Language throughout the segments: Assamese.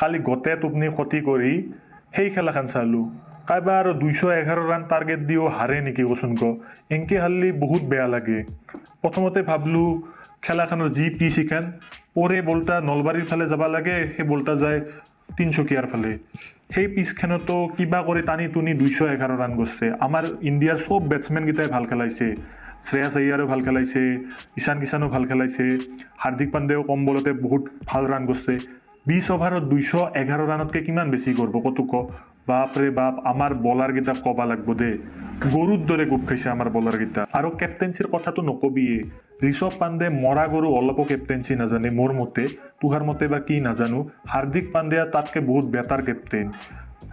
কালি গোটে টোপনি ক্ষতি কৰি সেই খেলাখন চালোঁ কাইবা আৰু 211 ৰান টাৰ্গেট দিও হাৰে নেকি কচোন ক এনকে হাৰলি বহুত বেয়া লাগে প্ৰথমতে ভাবলোঁ খেলাখনৰ যি পিচ ইখান পৰে বলটা নলবাৰীৰ ফালে যাব লাগে সেই বলটা যায় তিনচুকীয়াৰ ফালে সেই পিচখনতো কিবা কৰি টানি টুনি 211 ৰান কৰিছে আমাৰ ইণ্ডিয়াৰ সব বেটছমেনকেইটাই ভাল খেলাইছে শ্ৰেয়াছ আয়াৰেও ভাল খেলাইছে ঈশান কিষাণো ভাল খেলাইছে হাৰ্দিক পাণ্ডেও কম বলতে বহুত ভাল ৰান কৰিছে 20 অভাৰত 211 ৰানতকৈ কিমান বেছি কৰিব কতো ক বাপৰে বাপ আমাৰ বলাৰকেইটা ক'বা লাগব দে গৰুৰ দৰে গোট খাইছে আমাৰ বলাৰকেইটা আৰু কেপ্টেঞ্চিৰ কথাটো নকবিয়ে ঋষভ পাণ্ডে মৰা গৰু অলপো কেপ্টেঞ্চি নাজানে মোৰ মতে তোহাৰ মতে বা কি নাজানো হাৰ্দিক পাণ্ডেয়া তাতকৈ বহুত বেটাৰ কেপ্টেইন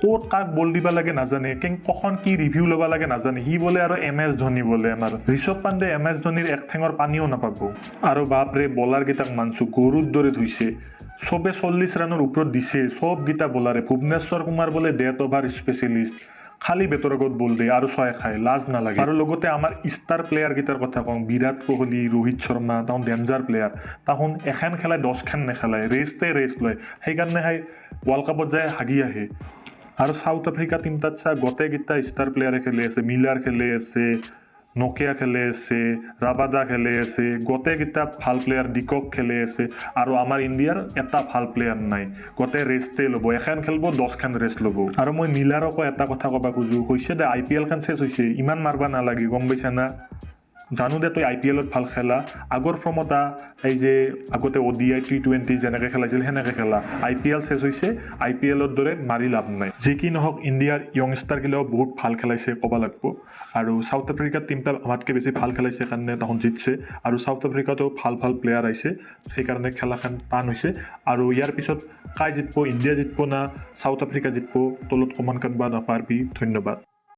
ক'ত কাক বল দিব লাগে নাজানে কখন কি ৰিভিউ ল'ব লাগে নাজানে সি বোলে আৰু MS ধোনী বোলে আমাৰ ঋষভ পাণ্ডে MS ধোনীৰ এক ঠেঙৰ পানীও নাপাব আৰু বাপৰে বলাৰকেইটাক মানছো গৰুৰ দৰে ধুইছে সবে 40 ৰানৰ ওপৰত দিছে সবকেইটা বলাৰে ভুৱনেশ্বৰ কুমাৰ বোলে ডেথ অভাৰ স্পেচিয়েলিষ্ট খালি বেটৰ আগত বল দিয়ে আৰু ছয় খায় লাজ নালাগে আৰু লগতে আমাৰ ষ্টাৰ প্লেয়াৰকেইটাৰ কথা কওঁ বিৰাট কোহলি ৰোহিত শৰ্মা তাহোন ডেঞ্জাৰ প্লেয়াৰ তাহোন এখন খেলাই 10খন নেখেলায় ৰেষ্ট লয় সেইকাৰণে ৱৰ্ল্ড কাপত যায় হাগি আহে আৰু সাউথ আফ্ৰিকা টিমটাত চা গোটেইকেইটা ষ্টাৰ প্লেয়াৰে খেলি আছে মিলাৰ খেলি আছে নকিয়া খেলি আছে ৰাবাদা খেলি আছে গোটেইকেইটা ভাল প্লেয়াৰ ডিকক খেলি আছে আৰু আমাৰ ইণ্ডিয়াৰ এটা ভাল প্লেয়াৰ নাই গোটেই ৰেষ্টে ল'ব এখন খেলিব 10খন ৰেষ্ট ল'ব আৰু মই মিলাৰকো এটা কথা ক'ব খোজো হৈছে দে IPL খন শেষ হৈছে ইমান মাৰবা নালাগে গম পাইছা না জানো দে তই IPLত ভাল খেলা আগৰ ফৰ্মত এই যে আগতে ODI T20 যেনেকৈ খেলাইছিল সেনেকৈ খেলা IPL শেষ হৈছে IPLৰ দৰে মাৰি লাভ নাই যি কি নহওক ইণ্ডিয়াৰ য়ংষ্টাৰগিলাও বহুত ভাল খেলাইছে ক'ব লাগিব আৰু সাউথ আফ্ৰিকাৰ টিমটা আমাতকৈ বেছি ভাল খেলাইছে কাৰণে তাহোন জিতছে আৰু সাউথ আফ্ৰিকাতো ভাল প্লেয়াৰ আহিছে সেইকাৰণে খেলাখন টান হৈছে আৰু ইয়াৰ পিছত কাই জিতব ইণ্ডিয়া জিতব না সাউথ আফ্ৰিকা জিতব তলত কমেণ্ট কৰিব নাপাহৰিবি ধন্যবাদ